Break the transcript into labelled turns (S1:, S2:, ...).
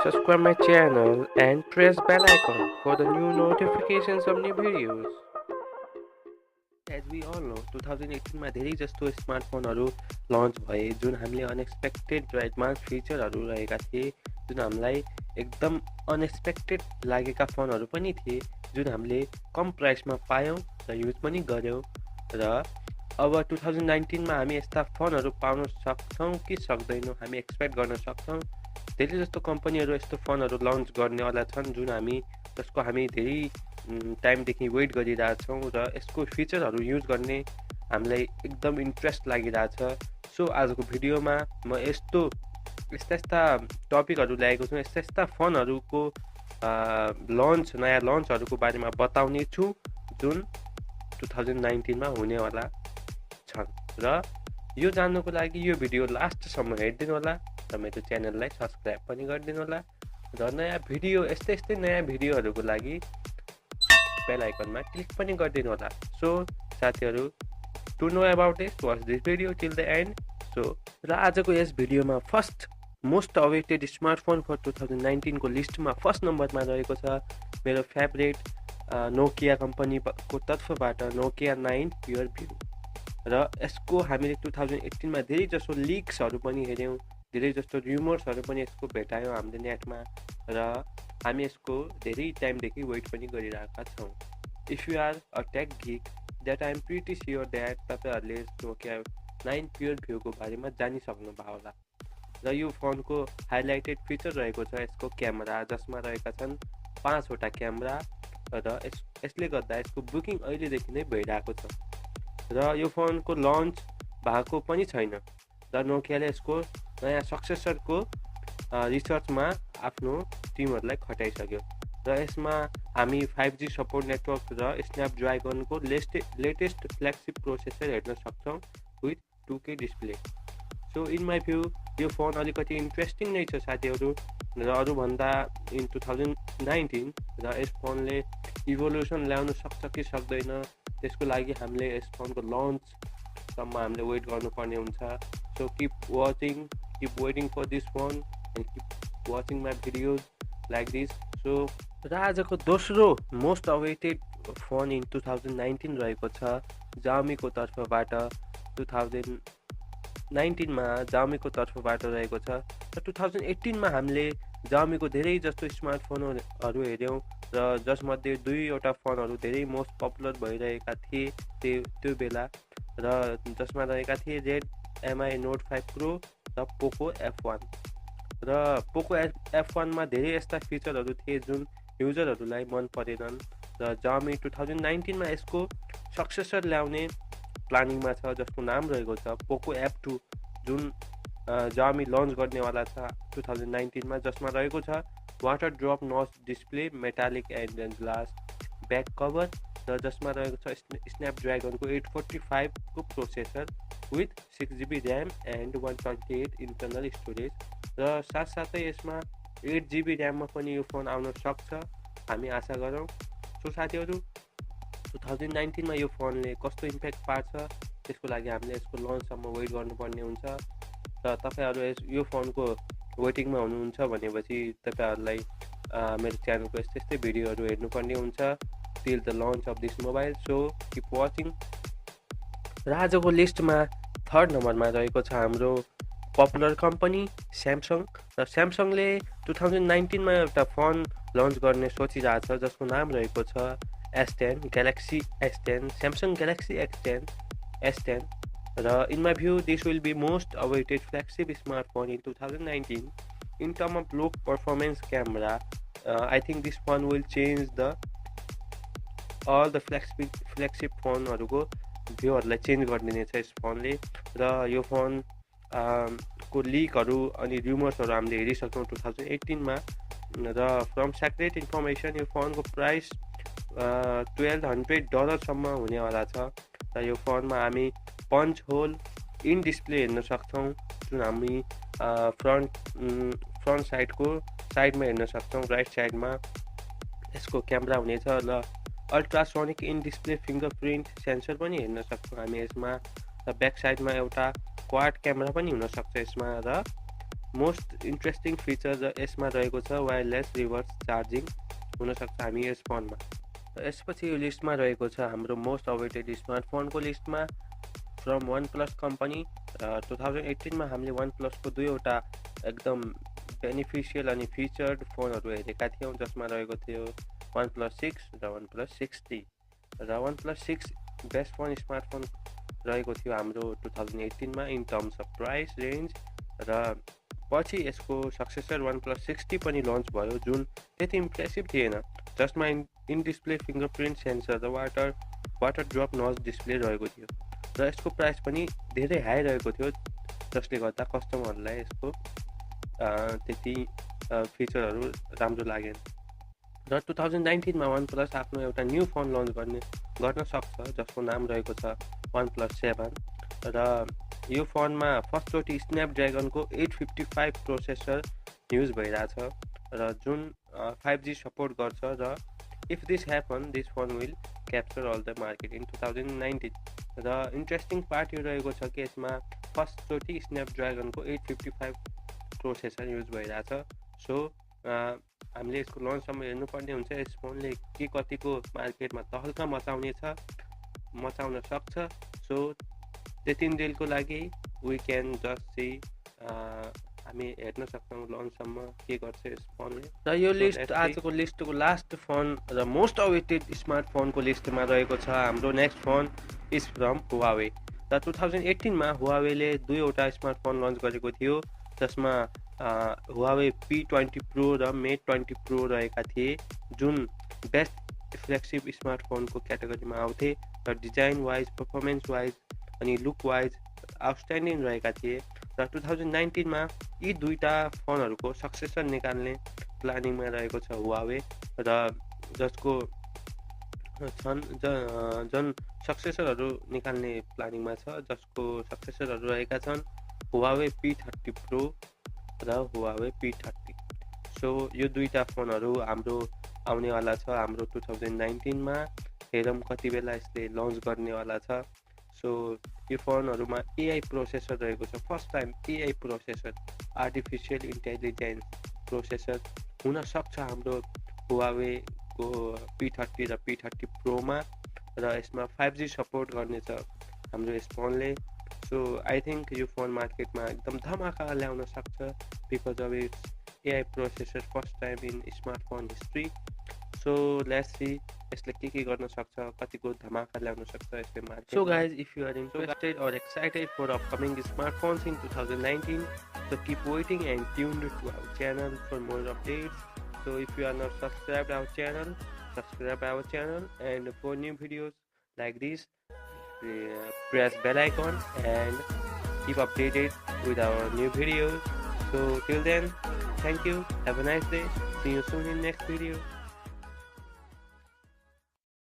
S1: Subscribe my channel and press bell icon for the new notifications of new videos. As we all know, 2018 मा धेरै जस्तो स्मार्टफोनहरू lunch भए जुन हामीले unexpected र एडभान्स फिचरहरू रहेका थिए, जुन हामीलाई एकदम अनएक्सपेक्टेड लागेका फोनहरू पनि थिए, जुन हामीले कम प्राइसमा पायौँ र युज पनि गर्यौँ र अब 2019 मा हामी यस्ता फोनहरू पाउन सक्छौँ कि सक्दैनौँ, हामी एक्सपेक्ट गर्न सक्छौँ। धेरै जस्तो कम्पनीहरू यस्तो फोनहरू लन्च गर्नेवाला छन् जुन जसको हामी धेरै टाइमदेखि वेट गरिरहेछौँ र यसको फिचरहरू युज गर्ने हामीलाई एकदम इन्ट्रेस्ट लागिरहेछ। सो आजको भिडियोमा म यस्ता टपिकहरू ल्याएको छु, यस्ता फोनहरूको नयाँ लन्चहरूको बारेमा बताउने छु जुन 2019 मा हुनेवाला छन्। र यो जान्नको लागि यो भिडियो लास्टसम्म हेरिदिनु होला र मेरो च्यानललाई सब्सक्राइब पनि गरिदिनु होला र नयाँ भिडियो यस्तै नयाँ भिडियोहरूको लागि बेल आइकनमा क्लिक पनि गरिदिनु होला। सो साथीहरू, to know about it, watch this video till the end. So र आजको यस भिडियोमा first most awaited smartphone for 2019 को लिस्टमा फर्स्ट नम्बरमा रहेको छ मेरो फेभरेट नोकिया कम्पनीको तर्फबाट नोकिया 9 प्योर भ्यू। र यसको हामीले 2018 मा धेरै जसो लिक्सहरू पनि हेऱ्यौँ, धेरै जस्तो र्युमर्सहरू पनि यसको भेटायौँ हामीले नेटमा र हामी यसको धेरै टाइमदेखि वेट पनि गरिरहेका छौँ। If you are a tech geek that I am pretty sure that तपाईँहरूले नोकिया 9 प्योर भ्यूको बारेमा जानिसक्नु भयो होला। र यो फोनको हाइलाइटेड फिचर रहेको छ यसको क्यामेरा, जसमा रहेका छन् 5वटा क्यामेरा र यसले गर्दा यसको बुकिङ अहिलेदेखि नै भइरहेको छ र यो फोनको लन्च भएको पनि छैन र नोकियाले यसको नयाँ सक्सेसरको रिसर्चमा आफ्नो टिमहरूलाई खटाइसक्यो र यसमा हामी 5G सपोर्ट नेटवर्क र स्न्यापड्र्यागनको लेटेस्ट फ्ल्यागसिप प्रोसेसर हेर्न सक्छौँ with 2K display. So in my view यो फोन अलिकति इन्ट्रेस्टिङ नै छ साथीहरू र अरूभन्दा इन 2019 र यस फोनले इभोल्युसन ल्याउन सक्छ कि सक्दैन त्यसको लागि हामीले यस फोनको लन्चसम्म हामीले वेट गर्नुपर्ने हुन्छ। So keep waiting for this phone and keep watching my videos like this. So र आजको दोस्रो मोस्ट अवेटेड फोन इन 2019 रहेको छ जामीको तर्फबाट। 2019 मा जामीको तर्फबाट रहेको छ र 2018 मा हामीले जामीको धेरै जस्तो स्मार्टफोनहरू हेऱ्यौँ र जसमध्ये 2वटा फोनहरू धेरै मोस्ट पपुलर भइरहेका थिए त्यो बेला र जसमा रहेका थिए Redmi Note 5 Pro र पोको F1। र पोको F1 मा धेरै यस्ता फिचरहरू थिए जुन युजरहरूलाई मन परेनन् र जामी 2019 मा यसको सक्सेसर ल्याउने प्लानिङमा छ जसको नाम रहेको छ पोको F2, जुन जामी लन्च गर्नेवाला छ 2019 मा, जसमा रहेको छ water drop Nach display, metallic and glass back cover र जसमा रहेको छ स्न्यापड्र्यागनको 845 को processor with 6GB RAM and 128 internal storage र साथसाथै यसमा 8GB ऱ्याममा पनि यो फोन आउन सक्छ, हामी आशा गरौँ। सो साथीहरू, 2019 मा यो फोनले कस्तो इम्प्याक्ट पार्छ त्यसको लागि हामीले यसको लन्चसम्म वेट गर्नुपर्ने हुन्छ र तपाईँहरू यो फोनको वेटिङमा हुनुहुन्छ भनेपछि तपाईँहरूलाई मेरो च्यानलको यस्तै भिडियोहरू हेर्नुपर्ने हुन्छ till the launch of this mobile. So keep watching. र आजको लिस्टमा थर्ड नम्बरमा रहेको छ हाम्रो पपुलर कम्पनी स्यामसङ र स्यामसङले 2019 मा एउटा फोन लन्च गर्ने सोचिरहेछ जसको नाम रहेको छ S10 Galaxy S10, Samsung Galaxy S10 र in my view this will be most awaited flagship smartphone in 2019 in terms of low performance camera. I think this phone will change all the flagship फोनहरूको भ्यूहरूलाई change गरिदिनेछ यस फोनले र यो phone को लिकहरू अनि र्युमर्सहरू हामीले हेरिसक्यौँ 2018 मा र फ्रम सेक्रेट इन्फर्मेसन यो फोनको प्राइस $1200 सम्म हुनेवाला छ र यो फोनमा हामी पन्च होल इन डिस्प्ले हेर्न सक्छौँ जुन हामी फ्रन्ट साइडमा हेर्न सक्छौँ। राइट साइडमा यसको क्यामेरा हुनेछ र ultrasonic in display fingerprint sensor पनि हेर्न सक्छौँ हामी यसमा र ब्याक साइडमा एउटा क्वाड क्यामेरा पनि हुनसक्छ यसमा र मोस्ट इन्ट्रेस्टिङ फिचर यसमा रहेको छ वायरलेस रिभर्स चार्जिङ हुनसक्छ हामी यस फोनमा। यसपछि यो लिस्टमा रहेको छ हाम्रो मोस्ट अवेटेड स्मार्टफोनको लिस्टमा फ्रम वान प्लस कम्पनी। 2018मा हामीले वान प्लसको दुईवटा एकदम बेनिफिसियल अनि फिचर्ड फोनहरू हेरेका थियौँ, जसमा रहेको थियो वान प्लस 6 र वान प्लस 6T। र one plus 6 best phone smartphone रहेको थियो हाम्रो 2018मा in terms of price range. र पछि यसको सक्सेसर वान प्लस 6T पनि लन्च भयो, जुन त्यति इम्प्रेसिभ थिएन, जसमा इन डिस्प्ले फिङ्गरप्रिन्ट सेन्सर र वाटर ड्रप नच डिस्प्ले रहेको थियो। र यसको प्राइस पनि धेरै हाई रहेको थियो, जसले गर्दा कस्टमरहरूलाई यसको त्यति फिचरहरू राम्रो लागेन। र 2019मा वान प्लस आफ्नो एउटा न्यू फोन लन्च गर्न सक्छ, जसको नाम रहेको छ वान प्लस 7। र यो फोनमा फर्स्टचोटि स्न्यापड्र्यागनको 855 प्रोसेसर युज भइरहेछ, र जुन 5G सपोर्ट गर्छ। र if this happen this phone will capture all the market in 2019। र इन्ट्रेस्टिङ पार्ट यो रहेको छ कि यसमा फर्स्टचोटि स्न्यापड्र्यागनको 855 प्रोसेसर युज भइरहेछ। सो हामीले यसको लन्चसम्म हेर्नुपर्ने हुन्छ, यस फोनले के कतिको मार्केटमा तहल्का मचाउन सक्छ। सो त्यति दिनको लागि वी क्यान जस्ट सी, हामी हेर्न सक्छौँ लन्चसम्म के गर्छ यस फोनले। र यो लिस्ट आजको लिस्टको लास्ट फोन र मोस्ट अवेटेड स्मार्टफोनको लिस्टमा रहेको छ हाम्रो next phone is from Huawei. र 2018मा हुवावेले दुईवटा स्मार्टफोन लन्च गरेको थियो, जसमा हुवावे P20 प्रो र मेट 20 प्रो रहेका थिए, जुन बेस्ट फ्ल्यागसिप स्मार्टफोनको क्याटेगोरीमा आउँथे। र डिजाइन वाइज, पर्फर्मेन्स वाइज अनि लुक वाइज आउटस्ट्यान्डिङ रहेका थिए। र 2019मा यी दुईटा फोनहरूको सक्सेसर निकाल्ने प्लानिङमा रहेको छ हुवावे, र जसको जन सक्सेसरहरू निकाल्ने प्लानिङमा छ, जसको सक्सेसरहरू रहेका छन् हुवावे P30 प्रो र हुवावे P30। सो यो दुईटा फोनहरू हाम्रो आउनेवाला छ हाम्रो 2019मा। हेरौँ कति बेला यसले लन्च गर्नेवाला छ। सो यो फोनहरूमा AI प्रोसेसर रहेको छ, first time AI processor, artificial intelligence processor हुनसक्छ हाम्रो हुवावेको P30 र P30 प्रोमा। र यसमा 5G सपोर्ट गर्नेछ हाम्रो यस फोनले। सो आई थिङ्क यो फोन मार्केटमा एकदम धमाका ल्याउन सक्छ, because of its AI processor first time in smartphone history. So let's see यसले के गर्न सक्छ, कतिको धमाका ल्याउन सक्छ यसले market. So guys, if you are interested or excited for upcoming smartphones in 2019, so keep waiting and tuned to our channel for more updates. So if you are not subscribed our channel, subscribe our channel, and for new videos like this, press bell icon and keep updated with our new videos. So till then, thank you, have a nice day, see you soon in next video.